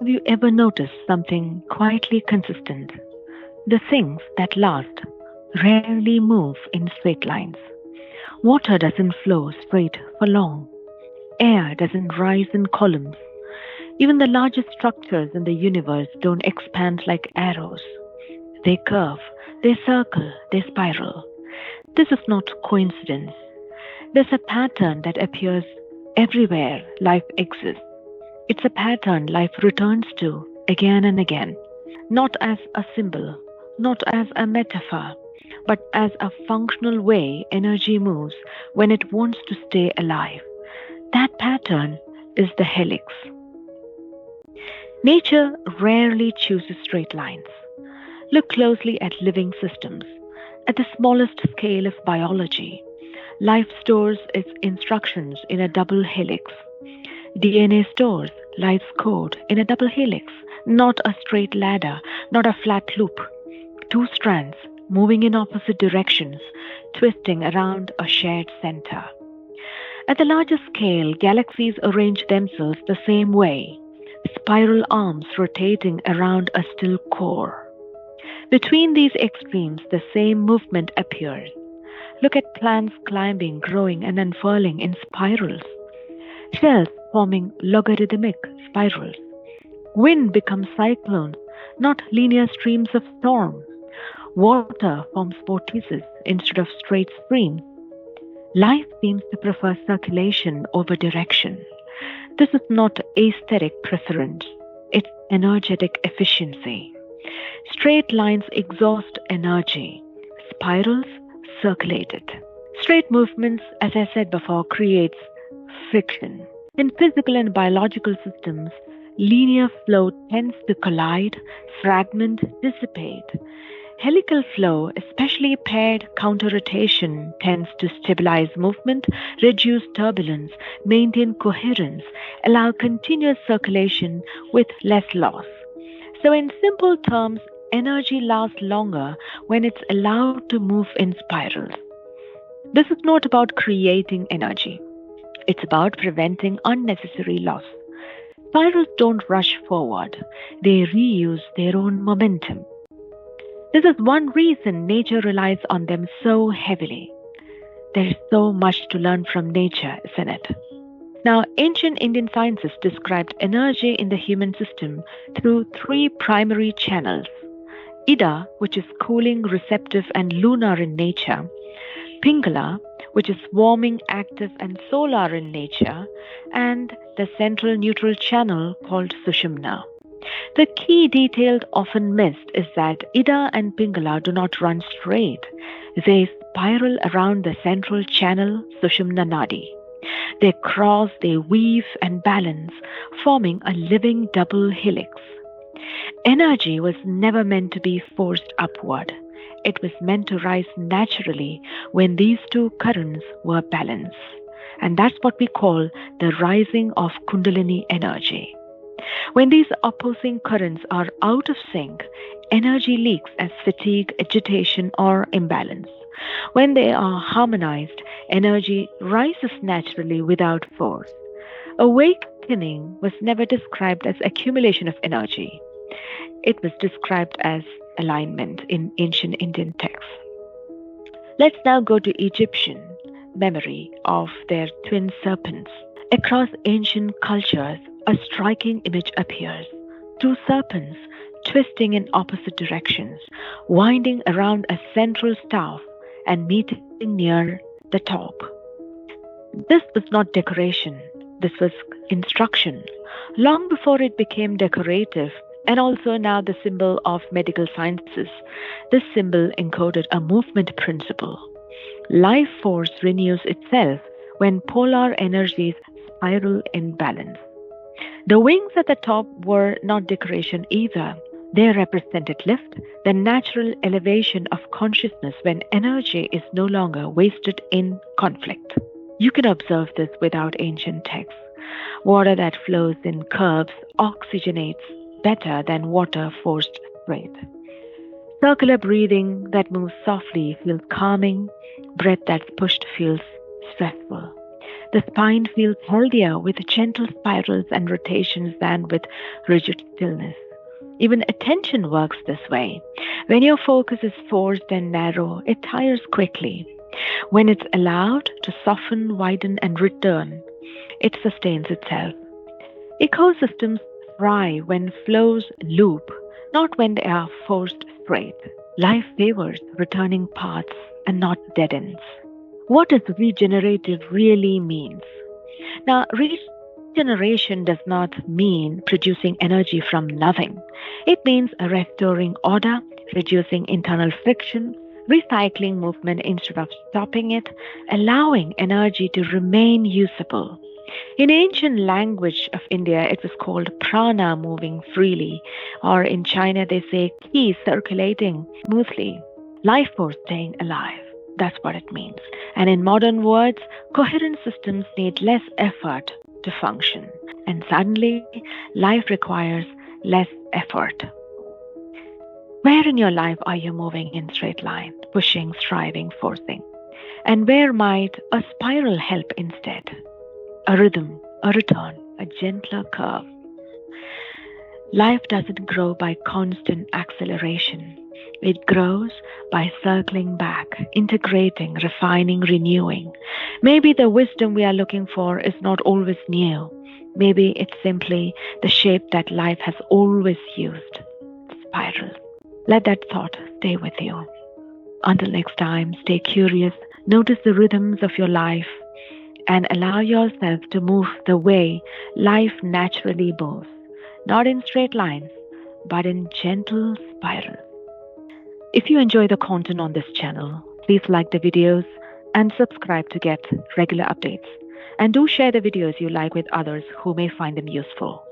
Have you ever noticed something quietly consistent? The things that last rarely move in straight lines. Water doesn't flow straight for long. Air doesn't rise in columns. Even the largest structures in the universe don't expand like arrows. They curve, they circle, they spiral. This is not coincidence. There's a pattern that appears everywhere life exists. It's a pattern life returns to again and again, not as a symbol, not as a metaphor, but as a functional way energy moves when it wants to stay alive. That pattern is the helix. Nature rarely chooses straight lines. Look closely at living systems. At the smallest scale of biology, life stores its instructions in a double helix. DNA stores life's code in a double helix, not a straight ladder, not a flat loop. Two strands moving in opposite directions, twisting around a shared center. At the larger scale, galaxies arrange themselves the same way, spiral arms rotating around a still core. Between these extremes, the same movement appears. Look at plants climbing, growing, and unfurling in spirals. Shells forming logarithmic spirals. Wind becomes cyclones, not linear streams of storm. Water forms vortices instead of straight streams. Life seems to prefer circulation over direction. This is not aesthetic preference, it's energetic efficiency. Straight lines exhaust energy. Spirals circulate it. Straight movements, as I said before, creates friction. In physical and biological systems, linear flow tends to collide, fragment, dissipate. Helical flow, especially paired counter-rotation, tends to stabilize movement, reduce turbulence, maintain coherence, allow continuous circulation with less loss. So in simple terms, energy lasts longer when it's allowed to move in spirals. This is not about creating energy. It's about preventing unnecessary loss. Spirals don't rush forward. They reuse their own momentum. This is one reason nature relies on them so heavily. There is so much to learn from nature, isn't it? Now, ancient Indian scientists described energy in the human system through three primary channels. Ida, which is cooling, receptive, and lunar in nature. Pingala, which is warming, active, and solar in nature. And the central neutral channel called Sushumna. The key detail often missed is that Ida and Pingala do not run straight. They spiral around the central channel, Sushumna Nadi. They cross, they weave and balance, forming a living double helix. Energy was never meant to be forced upward. It was meant to rise naturally when these two currents were balanced. And that's what we call the rising of Kundalini energy. When these opposing currents are out of sync, energy leaks as fatigue, agitation, or imbalance. When they are harmonized, energy rises naturally without force. Awakening was never described as accumulation of energy. It was described as alignment in ancient Indian texts. Let's now go to Egyptian memory of their twin serpents. Across ancient cultures, a striking image appears. Two serpents twisting in opposite directions, winding around a central staff and meeting near the top. This was not decoration, this was instruction. Long before it became decorative, and also now the symbol of medical sciences, this symbol encoded a movement principle. Life force renews itself when polar energies spiral in balance. The wings at the top were not decoration either. They represented lift, the natural elevation of consciousness when energy is no longer wasted in conflict. You can observe this without ancient texts. Water that flows in curves oxygenates better than water forced straight. Circular breathing that moves softly feels calming. Breath that's pushed feels stressful. The spine feels healthier with gentle spirals and rotations than with rigid stillness. Even attention works this way. When your focus is forced and narrow, it tires quickly. When it's allowed to soften, widen, and return, it sustains itself. Ecosystems thrive when flows loop, not when they are forced straight. Life favors returning paths and not dead ends. What does regenerative really means? Now, regeneration does not mean producing energy from nothing. It means restoring order, reducing internal friction, recycling movement instead of stopping it, allowing energy to remain usable. In ancient language of India, it was called prana, moving freely, or in China they say ki, circulating smoothly, life force staying alive. That's what it means. And in modern words, coherent systems need less effort to function. And suddenly, life requires less effort. Where in your life are you moving in straight line, pushing, striving, forcing? And where might a spiral help instead? A rhythm, a return, a gentler curve. Life doesn't grow by constant acceleration. It grows by circling back, integrating, refining, renewing. Maybe the wisdom we are looking for is not always new. Maybe it's simply the shape that life has always used. Spiral. Let that thought stay with you. Until next time, stay curious, notice the rhythms of your life, and allow yourself to move the way life naturally moves. Not in straight lines, but in gentle spirals. If you enjoy the content on this channel, please like the videos and subscribe to get regular updates. And do share the videos you like with others who may find them useful.